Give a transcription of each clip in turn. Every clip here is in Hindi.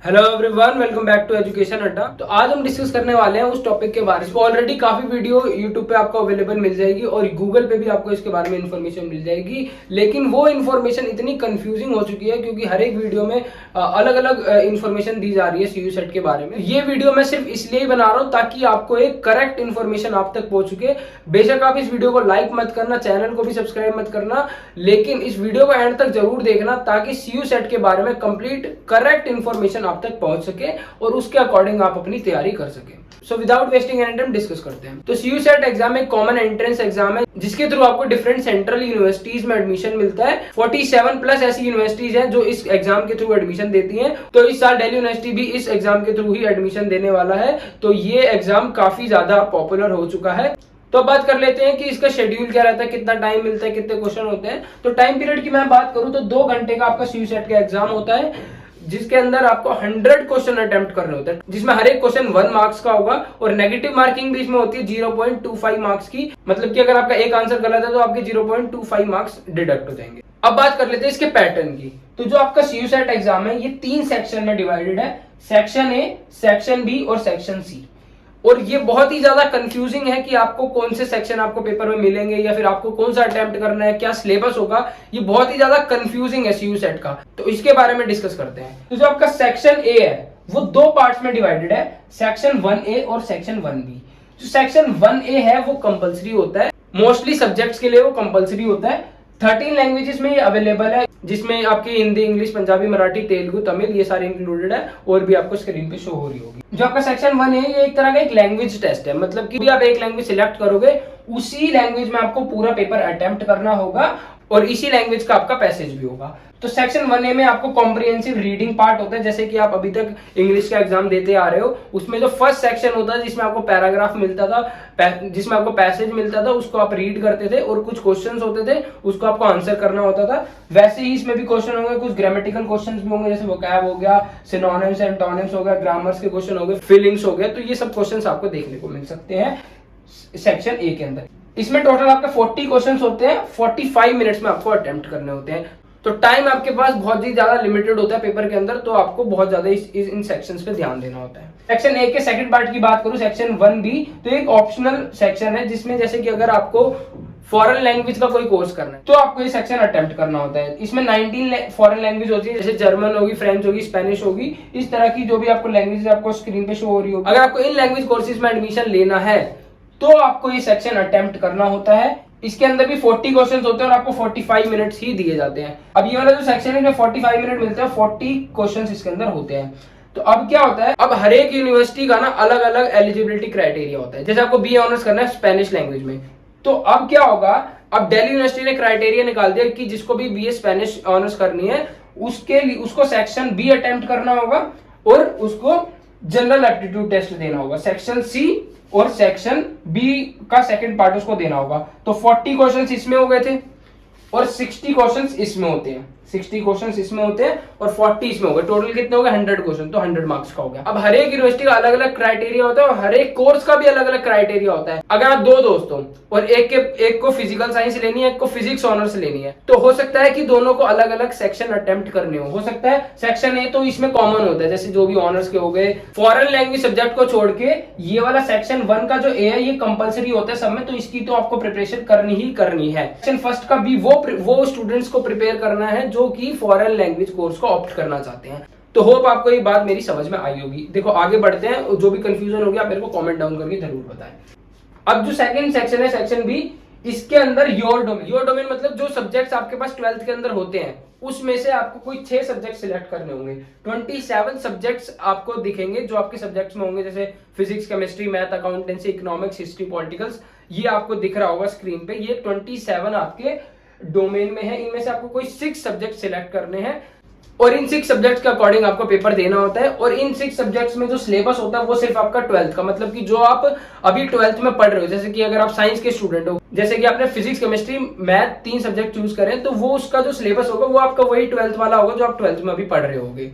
Hello everyone, welcome back to education Adda. तो आज हम डिस्कस करने वाले हैं उस टॉपिक के बारे में। ऑलरेडी काफी वीडियो यूट्यूब पे आपको अवेलेबल मिल जाएगी और गूगल पे भी आपको इसके बारे में इन्फॉर्मेशन मिल जाएगी, लेकिन वो इन्फॉर्मेशन इतनी कंफ्यूजिंग हो चुकी है क्योंकि हर एक वीडियो में अलग अलग इन्फॉर्मेशन दी जा रही है सीयू सेट के बारे में। ये वीडियो मैं सिर्फ इसलिए ही बना रहा हूँ ताकि आपको एक करेक्ट इन्फॉर्मेशन आप तक पहुंच चुके। बेशक आप इस वीडियो को लाइक मत करना, चैनल को भी सब्सक्राइब मत करना, लेकिन इस वीडियो को एंड तक जरूर देखना ताकि सीयू सेट के बारे में कंप्लीट करेक्ट इन्फॉर्मेशन आप तक पहुंच सके और उसके अकॉर्डिंग आप अपनी तैयारी कर सके। So without wasting any time discuss करते हैं। तो सीयू सेट एग्जाम एक कॉमन एंट्रेंस एग्जाम है जिसके थ्रू आपको डिफरेंट सेंट्रल यूनिवर्सिटीज में एडमिशन मिलता है। 47 प्लस ऐसी यूनिवर्सिटीज हैं जो इस एग्जाम के थ्रू एडमिशन देती हैं। तो इस साल दिल्ली यूनिवर्सिटी भी इस एग्जाम के थ्रू ही एडमिशन देने वाला है। तो ये एग्जाम काफी ज्यादा पॉपुलर हो चुका है। तो बात कर लेते हैं कि इसका शेड्यूल क्या रहता है, कितना टाइम मिलता है, कितने क्वेश्चन होते हैं। तो टाइम पीरियड की मैं बात करूं तो 2 घंटे का आपका सीयू सेट का एग्जाम होता है जिसके अंदर आपको 100 क्वेश्चन अटेम्प्ट करने होते हैं, जिसमें हर एक क्वेश्चन 1 मार्क्स का होगा और नेगेटिव मार्किंग भी इसमें होती है 0.25 मार्क्स की। मतलब कि अगर आपका एक आंसर गलत है तो आपके 0.25 मार्क्स डिडक्ट हो जाएंगे। अब बात कर लेते हैं इसके पैटर्न की। तो जो आपका सीयू सेट एग्जाम है ये 3 सेक्शन में डिवाइडेड है, सेक्शन ए, सेक्शन बी और सेक्शन सी। और ये बहुत ही ज्यादा कंफ्यूजिंग है कि आपको कौन से सेक्शन आपको पेपर में मिलेंगे या फिर आपको कौन सा अटेम्प्ट करना है, क्या सिलेबस होगा। ये बहुत ही ज्यादा कंफ्यूजिंग है सीयू सेट का। तो इसके बारे में डिस्कस करते हैं। तो जो आपका सेक्शन ए है वो 2 पार्ट्स में डिवाइडेड है, सेक्शन 1A और सेक्शन 1B। जो सेक्शन 1A है वो कंपलसरी होता है, मोस्टली सब्जेक्ट्स के लिए वो कंपलसरी होता है। 13 लैंग्वेजेस में ये अवेलेबल है, जिसमें आपकी हिंदी, इंग्लिश, पंजाबी, मराठी, तेलुगु, तमिल ये सारे इंक्लूडेड है और भी आपको स्क्रीन पे शो हो रही होगी। जो आपका सेक्शन 1 है ये एक तरह का एक लैंग्वेज टेस्ट है। मतलब कि भी आप एक लैंग्वेज सिलेक्ट करोगे उसी लैंग्वेज में आपको पूरा पेपर अटेम्प्ट करना होगा और इसी लैंग्वेज का आपका पैसेज भी होगा। तो सेक्शन 1A में आपको कॉम्प्रिहेंसिव रीडिंग पार्ट होता है, जैसे कि आप अभी तक इंग्लिश का एग्जाम देते आ रहे हो। उसमें जो फर्स्ट सेक्शन होता है जिसमें आपको पैराग्राफ मिलता था, जिसमें आपको पैसेज मिलता था, उसको आप रीड करते थे और कुछ क्वेश्चंस होते थे उसको आपको आंसर करना होता था। वैसे ही इसमें भी क्वेश्चन होंगे, कुछ ग्रामेटिकल क्वेश्चंस भी होंगे, जैसे वोकैब हो गया, सिनोनिम्स एंटोनिम्स हो गया, ग्रामर्स के क्वेश्चन हो गए, फीलिंग्स हो गए। तो ये सब क्वेश्चंस आपको देखने को मिल सकते हैं सेक्शन ए के अंदर। इसमें टोटल आपके 40 क्वेश्चंस होते हैं, 45 मिनट्स में आपको अटेम्प्ट करने होते हैं। तो टाइम आपके पास बहुत ही ज्यादा लिमिटेड होता है पेपर के अंदर, तो आपको बहुत ज्यादा इन सेक्शंस पे ध्यान देना होता है। सेक्शन ए के सेकंड पार्ट की बात करूं, सेक्शन 1B, तो एक ऑप्शनल सेक्शन है जिसमें जैसे कि अगर आपको फॉरेन लैंग्वेज का कोई कोर्स करना है तो आपको ये सेक्शन अटेम्प्ट करना होता है। इसमें 19 फॉरेन लैंग्वेज होती है, जैसे जर्मन होगी, फ्रेंच होगी, स्पेनिश होगी, इस तरह की जो भी आपको लैंग्वेज आपको स्क्रीन पे शो हो रही होगी। अगर आपको इन लैंग्वेज कोर्सेज में एडमिशन लेना है तो आपको ये सेक्शन अटेम्प्ट करना होता है। इसके अंदर भी 40 क्वेश्चंस होते हैं और आपको 45 मिनट्स ही दिए जाते हैं। अब ये वाला जो सेक्शन है इसमें 45 मिनट मिलते हैं, 40 क्वेश्चंस इसके अंदर होते हैं। तो अब क्या होता है, अब हर एक यूनिवर्सिटी का ना अलग अलग एलिजिबिलिटी क्राइटेरिया होता है। जैसे आपको बीए ऑनर्स करना है स्पेनिश लैंग्वेज में, तो अब क्या होगा, अब दिल्ली यूनिवर्सिटी ने क्राइटेरिया निकाल दिया कि जिसको भी बीए स्पेनिश ऑनर्स करनी है उसके लिए उसको सेक्शन बी अटेम्प्ट करना होगा और उसको जनरल एप्टीट्यूड टेस्ट देना होगा। सेक्शन सी और सेक्शन बी का सेकंड पार्ट उसको देना होगा। तो 40 क्वेश्चंस इसमें हो गए थे और 60 क्वेश्चंस इसमें होते हैं, 60 क्वेश्चंस इसमें होते हैं और 40 इसमें हो गए। टोटल कितने हो गए, 100 क्वेश्चन, तो 100 मार्क्स का हो गया। अब हर एक यूनिवर्सिटी का अलग अलग क्राइटेरिया होता है और हर एक कोर्स का भी अलग अलग क्राइटेरिया होता है। अगर आप 2 दोस्त हो और एक को फिजिकल साइंस लेनी है, एक को फिजिक्स ऑनर्स लेनी है, तो हो सकता है कि दोनों को अलग अलग सेक्शन अटेम्प्ट करने हो सकता है सेक्शन ए तो इसमें कॉमन होता है, जैसे जो भी ऑनर्स के हो गए। फॉरेन लैंग्वेज सब्जेक्ट को छोड़ के ये वाला सेक्शन 1 का जो ए है ये कंपलसरी होता है सब में, तो इसकी तो आपको प्रिपरेशन करनी ही करनी है। सेक्शन फर्स्ट का भी वो स्टूडेंट्स को प्रिपेयर करना है जो कि फॉरेन लैंग्वेज कोर्स को ऑप्ट करना चाहते हैं। तो होप आपको ये बात मेरी समझ में आई होगी। देखो आगे बढ़ते हैं, जो भी कंफ्यूजन होगी आप मेरे को कमेंट डाउन करके जरूर बताएं। अब जो सेकंड सेक्शन है सेक्शन बी, इसके अंदर योर डोमेन मतलब जो सब्जेक्ट्स आपके पास 12th के अंदर होते हैं उसमें से आपको कोई 6 सब्जेक्ट सिलेक्ट करने होंगे। 27 सब्जेक्ट्स आपको दिखेंगे जो आपके सब्जेक्ट्स में होंगे, जैसे physics, chemistry, math, accountancy, economics, history, politicals. ये आपको दिख रहा होगा स्क्रीन पे। ये 27 आपके डोमेन में है। इनमें से आपको कोई 6 सब्जेक्ट सिलेक्ट करने हैं और इन 6 सब्जेक्ट्स के अकॉर्डिंग आपको पेपर देना होता है। और इन 6 सब्जेक्ट्स में जो सिलेबस होता है वो सिर्फ आपका 12th का, मतलब कि जो आप अभी 12th में पढ़ रहे हो। जैसे कि अगर आप साइंस के स्टूडेंट हो, जैसे कि आपने physics, chemistry, math 3 subject choose करें, तो वो उसका जो सिलेबस होगा वो आपका वही 12th वाला होगा जो आप 12th में अभी पढ़ रहे होगे।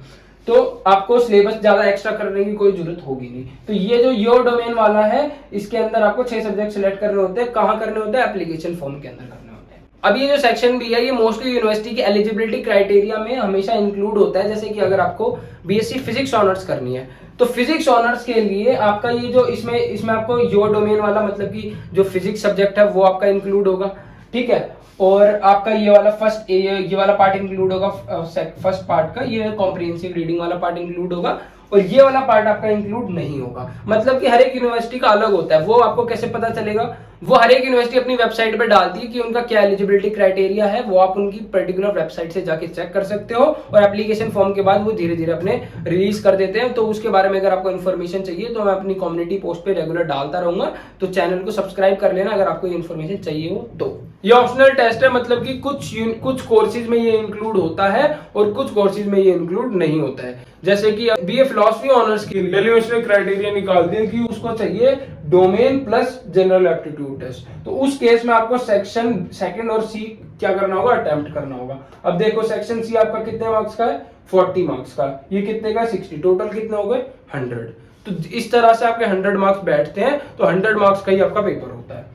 तो आपको सिलेबस ज्यादा एक्स्ट्रा करने की कोई जरूरत होगी नहीं। तो ये जो योर डोमेन वाला है इसके अंदर आपको 6 सब्जेक्ट सिलेक्ट करने होते हैं। कहाँ करने होते हैं, एप्लीकेशन फॉर्म के अंदर करने होते हैं। अब ये जो सेक्शन बी है ये मोस्टली यूनिवर्सिटी की एलिजिबिलिटी क्राइटेरिया में हमेशा इंक्लूड होता है। जैसे कि अगर आपको बीएससी फिजिक्स ऑनर्स करनी है तो फिजिक्स ऑनर्स के लिए आपका ये जो इसमें इसमें आपको योर डोमेन वाला मतलब कि जो फिजिक्स सब्जेक्ट है वो आपका इंक्लूड होगा, ठीक है। और आपका ये वाला फर्स्ट ये वाला पार्ट इंक्लूड होगा, फर्स्ट पार्ट का ये कॉम्प्रिहेंसिव रीडिंग वाला पार्ट इंक्लूड होगा, और ये वाला पार्ट आपका इंक्लूड नहीं होगा। मतलब कि हर एक यूनिवर्सिटी का अलग होता है। वो आपको कैसे पता चलेगा? वो हर एक यूनिवर्सिटी अपनी वेबसाइट पे डालती है कि उनका क्या एलिजिबिलिटी क्राइटेरिया है, वो आप उनकी पर्टिकुलर वेबसाइट से जाके चेक कर सकते हो, और एप्लीकेशन फॉर्म के बाद वो धीरे धीरे अपने रिलीज कर देते हैं। तो उसके बारे में अगर आपको इन्फॉर्मेशन चाहिए तो मैं अपनी कम्युनिटी पोस्ट पे रेगुलर डालता रहूंगा, तो चैनल को सब्सक्राइब कर लेना अगर आपको इन्फॉर्मेशन चाहिए हो तो। ये ऑप्शनल टेस्ट है, मतलब कि कुछ कोर्सेज में ये इंक्लूड होता है और कुछ कोर्सेज में ये इंक्लूड नहीं होता है। जैसे कि बीए फिलॉसफी ऑनर्स के लिए उसने क्राइटेरिया निकाल दिया कि उसको चाहिए domain plus general aptitude test. तो उस केस में आपको सेक्शन सेकंड और सी क्या करना होगा? अटेम्प्ट करना होगा। अब देखो सेक्शन सी आपका कितने मार्क्स का है? 40 मार्क्स का। ये कितने का? 60। टोटल कितने हो गए? 100। तो इस तरह से आपके 100 मार्क्स बैठते हैं, तो 100 मार्क्स का ही आपका पेपर होता है।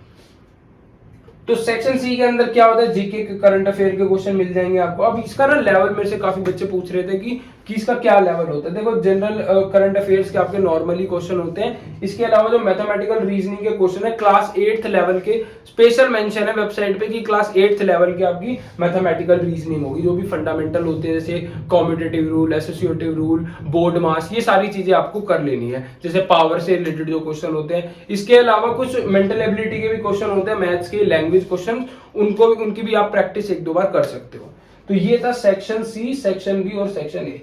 तो सेक्शन सी के अंदर क्या होता है? जीके के करंट अफेयर के क्वेश्चन मिल जाएंगे आपको। अब इसका ना लेवल मेरे से काफी बच्चे पूछ रहे थे कि इसका क्या लेवल होता है। देखो जनरल करंट अफेयर्स के आपके नॉर्मली क्वेश्चन होते हैं। इसके अलावा जो मैथमेटिकल रीजनिंग के क्वेश्चन है क्लास 8th लेवल के, स्पेशल मेंशन है वेबसाइट पे कि क्लास 8th लेवल की आपकी मैथमेटिकल रीजनिंग होगी, जो भी फंडामेंटल होते हैं जैसे commutative rule, associative rule, BODMAS, ये सारी चीजें आपको कर लेनी है, जैसे पावर से रिलेटेड जो क्वेश्चन होते हैं। इसके अलावा कुछ मेंटल एबिलिटी के भी क्वेश्चन होते हैं, मैथ्स के, लैंग्वेज क्वेश्चन, उनकी भी आप प्रैक्टिस 1-2 बार कर सकते हो। तो ये था सेक्शन सी, सेक्शन बी और सेक्शन ए।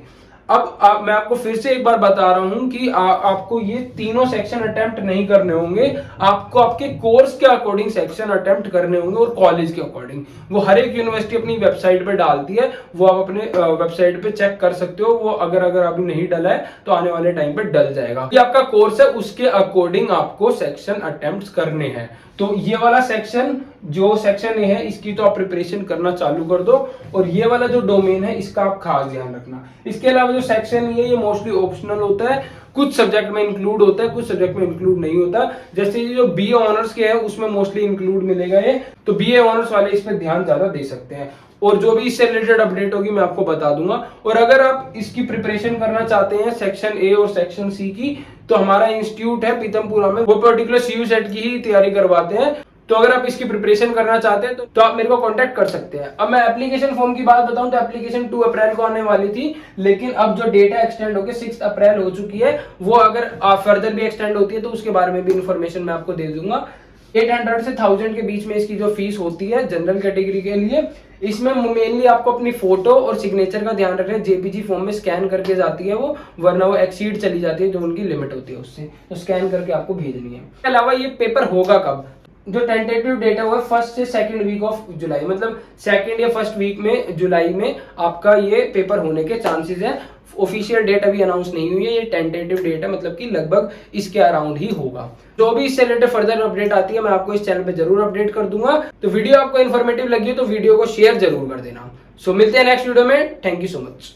अब मैं आपको फिर से एक बार बता रहा हूं कि आपको ये तीनों सेक्शन अटेम्प्ट नहीं करने होंगे, आपको आपके कोर्स के अकॉर्डिंग सेक्शन अटेम्प्ट करने होंगे और कॉलेज के अकॉर्डिंग। वो हर एक यूनिवर्सिटी अपनी वेबसाइट पे डालती है, वो आप अपने वेबसाइट पे चेक कर सकते हो। वो अगर अभी नहीं डला है तो आने वाले टाइम पे डल जाएगा। ये आपका कोर्स है, उसके अकॉर्डिंग आपको सेक्शन अटेम्प्ट करने हैं। तो ये वाला सेक्शन जो सेक्शन ए है इसकी तो आप प्रिपरेशन करना चालू कर दो, और ये वाला जो डोमेन है इसका आप खास ध्यान रखना। इसके अलावा जो सेक्शन ये मोस्टली ऑप्शनल होता है, कुछ सब्जेक्ट में इंक्लूड होता है, कुछ सब्जेक्ट में इंक्लूड नहीं होता। जैसे ये जो बीए ऑनर्स के है उसमें मोस्टली इंक्लूड मिलेगा ये, तो बीए ऑनर्स वाले इस पे ध्यान ज्यादा दे सकते हैं, और जो भी इससे रिलेटेड अपडेट होगी मैं आपको बता दूंगा। और अगर आप इसकी प्रिपरेशन करना चाहते हैं सेक्शन ए और सेक्शन सी की, तो हमारा इंस्टीट्यूट है पीतमपुरा में, वो पर्टिकुलर सीयू सेट की ही तैयारी करवाते हैं। तो अगर आप इसकी प्रिपरेशन करना चाहते हैं तो आप मेरे को कांटेक्ट कर सकते हैं। अब मैं एप्लीकेशन फॉर्म की बात बताऊं तो एप्लीकेशन 2 अप्रैल को आने वाली थी, लेकिन अब जो डेट है एक्सटेंड होकर 6 अप्रैल हो चुकी है। वो अगर फर्दर भी एक्सटेंड होती है तो उसके बारे में भी इंफॉर्मेशन मैं आपको दे दूंगा। 800 से 1000 के बीच में इसकी जो फीस होती है जनरल कैटेगरी के लिए। इसमें मेनली आपको अपनी फोटो और सिग्नेचर का ध्यान रखना है, जेपीजी फॉर्म में स्कैन करके जाती है वो, वरना वो एक्सीड चली जाती है जो उनकी लिमिट होती है उससे, तो स्कैन करके आपको भेजनी है। इसके अलावा ये पेपर होगा कब? जो टेंटेटिव डेट है वो 1st से 2nd वीक ऑफ जुलाई, मतलब 2nd या 1st वीक में जुलाई में आपका ये पेपर होने के चांसेस है। ऑफिशियल डेट अभी अनाउंस नहीं हुई है, ये टेंटेटिव डेट है, मतलब कि लगभग इसके अराउंड ही होगा। जो भी इससे रिलेटेड फर्दर अपडेट आती है मैं आपको इस चैनल पे जरूर अपडेट कर दूंगा। तो वीडियो आपको इन्फॉर्मेटिव लगी हो तो वीडियो को शेयर जरूर कर देना। सो मिलते हैं नेक्स्ट वीडियो में। Thank you so much.